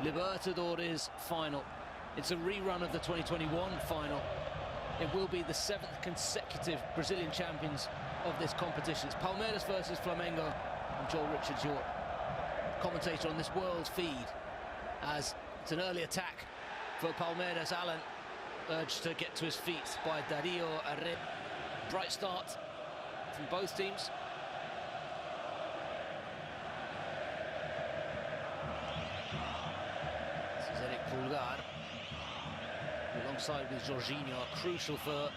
Libertadores final. It's a rerun of the 2021 final. It will be the 7th consecutive Brazilian champions of this competition. It's Palmeiras versus Flamengo. I'm Joel Richards, your commentator on this world feed, as it's an early attack for Palmeiras. Alan urged to get to his feet by Dario Arre. Bright start from both teams. This is Eric Pulgar alongside with Jorginho. Crucial for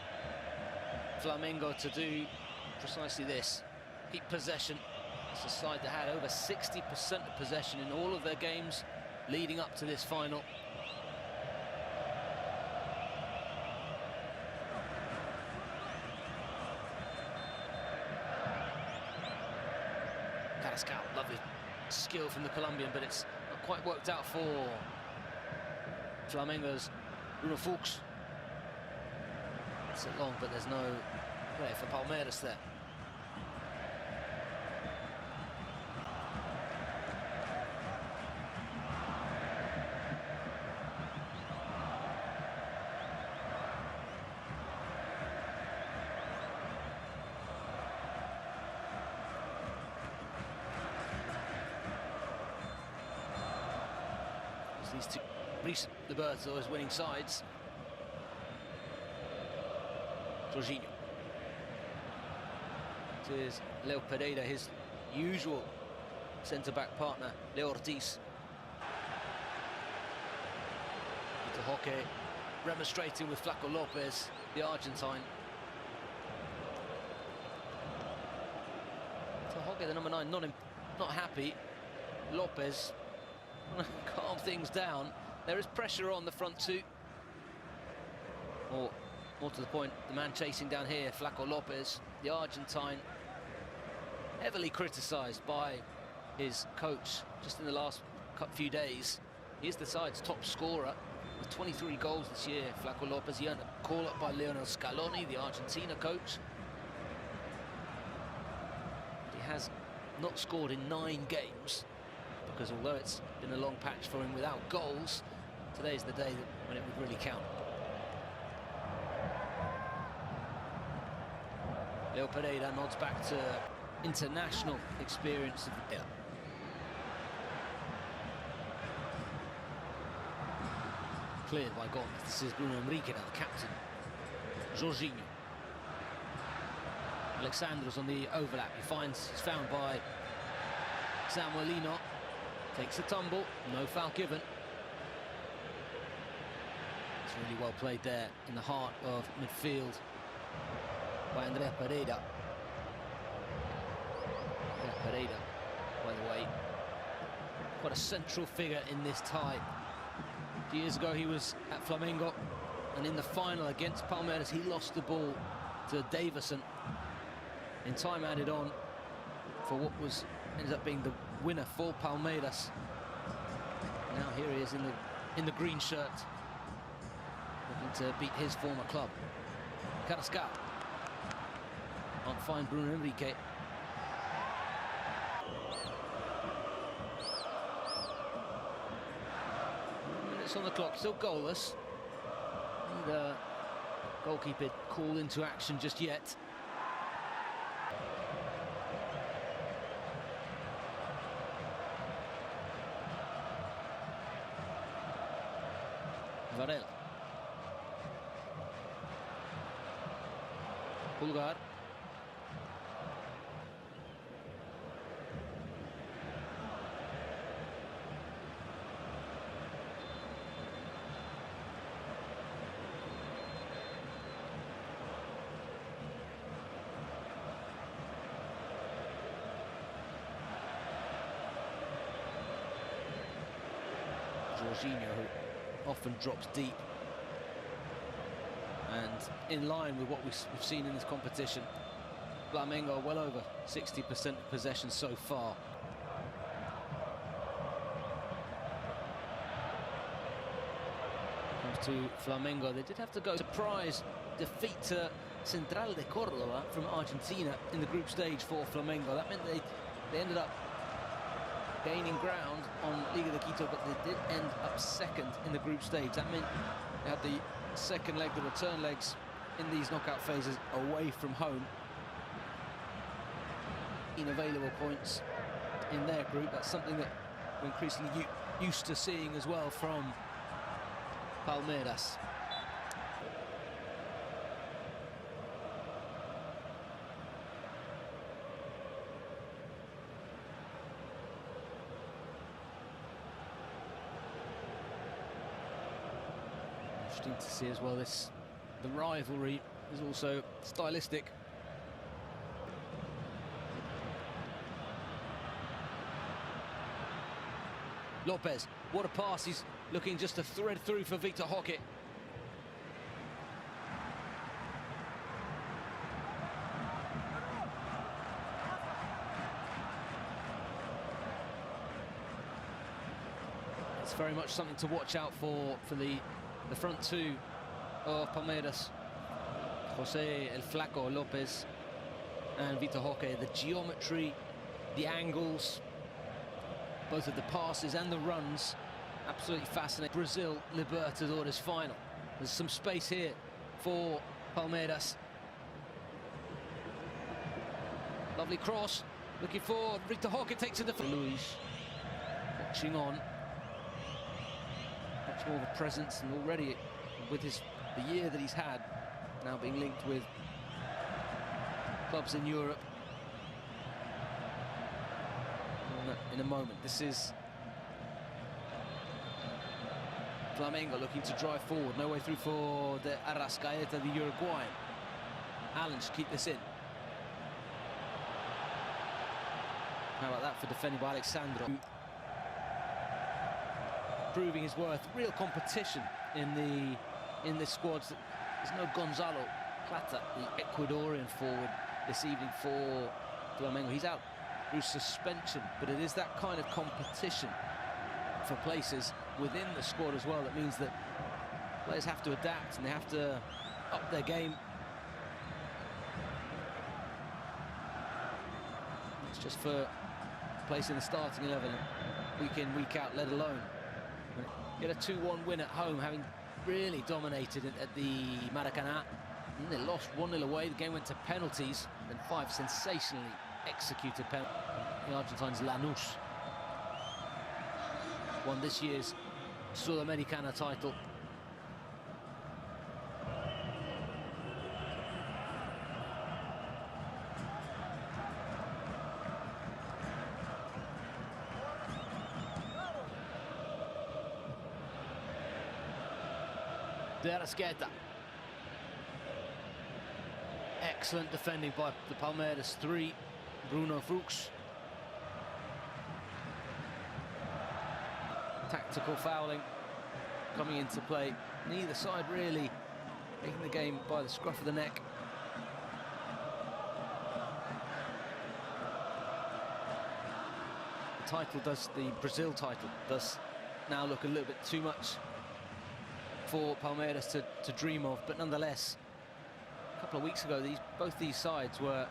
Flamengo to do precisely this: keep possession. It's a side that had over 60% of possession in all of their games leading up to this final. Lovely skill from the Colombian, but it's not quite worked out for Flamengo's Bruno Fuchs. It's a long, but there's no play for Palmeiras there. These two recent Libertadores winning sides. Jorginho. It is Leo Pereira, his usual centre-back partner, Leo Ortiz. Peter Hoque remonstrating with Flaco Lopez, the Argentine. Peter Hoque, the number 9, not happy. Lopez calm things down. There is pressure on the front two. Or more to the point, the man chasing down here, Flaco Lopez, the Argentine, heavily criticised by his coach just in the last few days. He is the side's top scorer with 23 goals this year. Flaco Lopez, he earned a call-up by Lionel Scaloni, the Argentina coach. He has not scored in 9 games, because although it's been a long patch for him without goals, today's the day when it would really count. Leo Pereira nods back to international experience of the year. Cleared by Gomez. This is Bruno Henrique now, the captain. Jorginho. Alexandros on the overlap. He's found by Samuelino. Takes a tumble, no foul given. It's really well played there in the heart of midfield by Andrea Pereira. Andrea Pereira, by the way, quite a central figure in this tie. A few years ago he was at Flamengo, and in the final against Palmeiras he lost the ball to Davison in time added on for what ended up being the winner for Palmeiras. Now here he is in the green shirt, looking to beat his former club. Carrascal can't find Bruno Henrique. Minutes on the clock, still goalless. And goalkeeper called into action just yet. Varela. Pulgar. Jorginho, who often drops deep, and in line with what we've seen in this competition. Flamengo well over 60% possession so far. Comes to Flamengo, they did have to go surprise defeat to Central de Córdoba from Argentina in the group stage for Flamengo. That meant they ended up gaining ground on Liga de Quito, but they did end up second in the group stage. That meant they had the second leg, the return legs, in these knockout phases away from home. Available points in their group. That's something that we're increasingly used to seeing as well from Palmeiras. Interesting to see as well, the rivalry is also stylistic. Lopez, what a pass, he's looking just to thread through for Victor Roque. It's very much something to watch out for the front two of Palmeiras. José El Flaco Lopez and Victor Roque. The geometry, the angles, both of the passes and the runs, absolutely fascinating. Brazil Libertadores final. There's some space here for Palmeiras. Lovely cross, looking for Victor Roque, takes it to Luis. Watching on. Much more of a presence, and already with the year that he's had, now being linked with clubs in Europe. In a moment, this is Flamengo looking to drive forward. No way through for the Arrascaeta, the Uruguayan. Allen should keep this in. How about that for defending by Alexandro? Proving his worth. Real competition in this squad. There's no Gonzalo Plata, the Ecuadorian forward, this evening for Flamengo. He's out through suspension, but it is that kind of competition for places within the squad as well. That means that players have to adapt and they have to up their game. It's just for place in the starting 11 week in, week out, let alone get a 2-1 win at home, having really dominated at the Maracanã. And they lost 1-0 away. The game went to penalties, then 5 sensationally executed penalties. The Argentines Lanús won this year's Sudamericana title. De Arrascaeta. Excellent defending by the Palmeiras 3. Bruno Fuchs. Tactical fouling coming into play. Neither side really taking the game by the scruff of the neck. The Brazil title does now look a little bit too much for Palmeiras to dream of, but nonetheless, a couple of weeks ago, both these sides were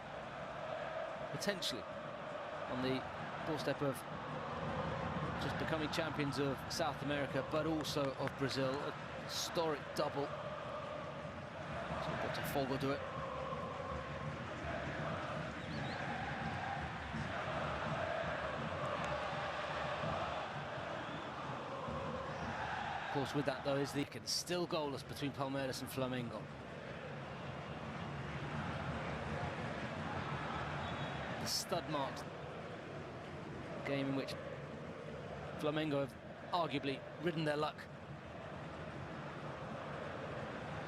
potentially on the doorstep of just becoming champions of South America, but also of Brazil. A historic double. So Botafogo do it. Of course, with that though is the still goalless between Palmeiras and Flamengo. The stud marked game in which Flamengo have arguably ridden their luck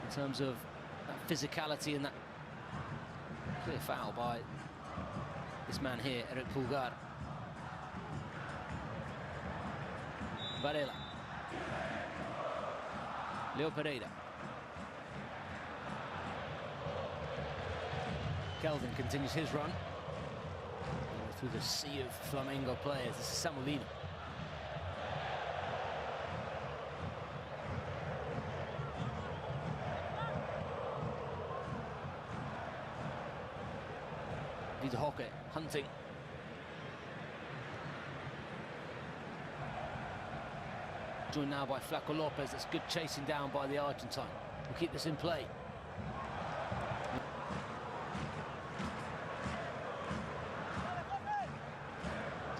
in terms of that physicality and that clear foul by this man here, Eric Pulgar. Varela. Leo Pereira. Kelvin continues his run through the sea of Flamengo players. This is Samolino. Victor Roque hunting. joined now by Flaco Lopez. That's good chasing down by the Argentine. We'll keep this in play.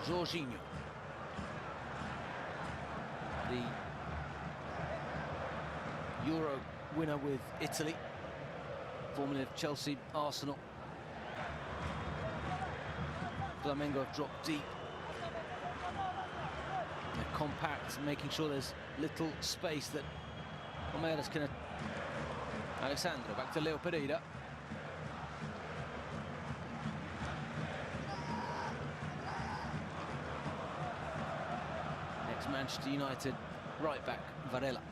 Jorginho. The Euro winner with Italy, formerly of Chelsea, Arsenal. Flamengo have dropped deep. They're compact, making sure there's little space that Palmeiras can... Alexandro, back to Leo Pereira. Ex-Manchester United right back, Varela.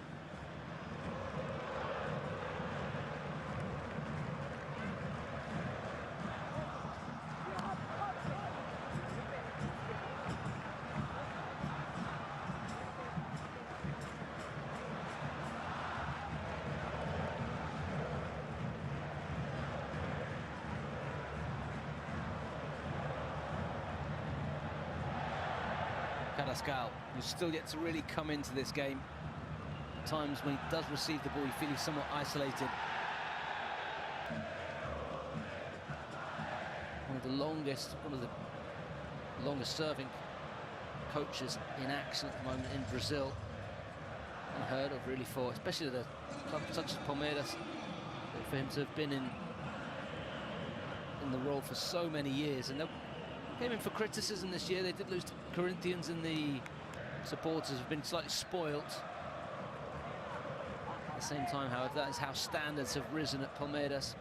Carrascal, who's still yet to really come into this game. At times when he does receive the ball, you feel he's somewhat isolated. One of the longest serving coaches in action at the moment in Brazil. Unheard of really for, especially the club such as Palmeiras, for him to have been in the role for so many years. And came in for criticism this year. They did lose to Corinthians, and the supporters have been slightly spoilt. At the same time, however, that is how standards have risen at Palmeiras,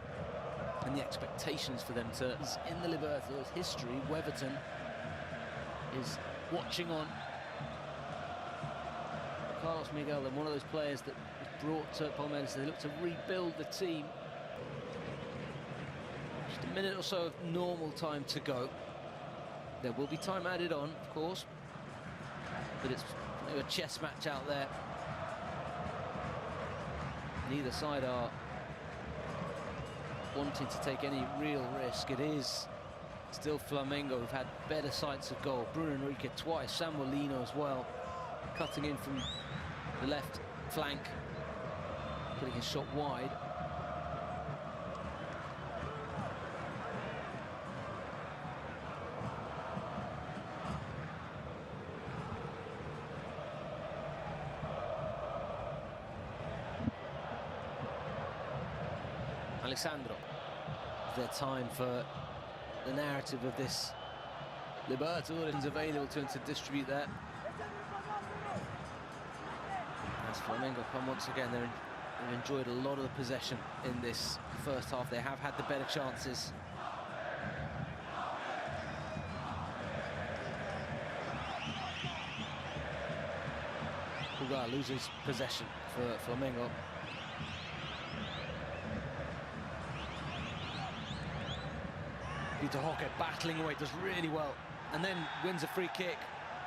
and the expectations for them to... In the Libertadores history, Weverton is watching on. Carlos Miguel, and one of those players that was brought to Palmeiras, they look to rebuild the team. Just a minute or so of normal time to go. There will be time added on, of course, but it's a chess match out there. Neither side are wanting to take any real risk. It is still Flamengo who've had better sights of goal. Bruno Henrique twice, Samuel Lino as well, cutting in from the left flank, putting his shot wide. Alexandro, their time for the narrative of this Libertadores available to him to distribute that. As Flamengo come once again, they've enjoyed a lot of the possession in this first half. They have had the better chances. Pulgar loses possession for Flamengo. Peter Hockett battling away, does really well, and then wins a free kick.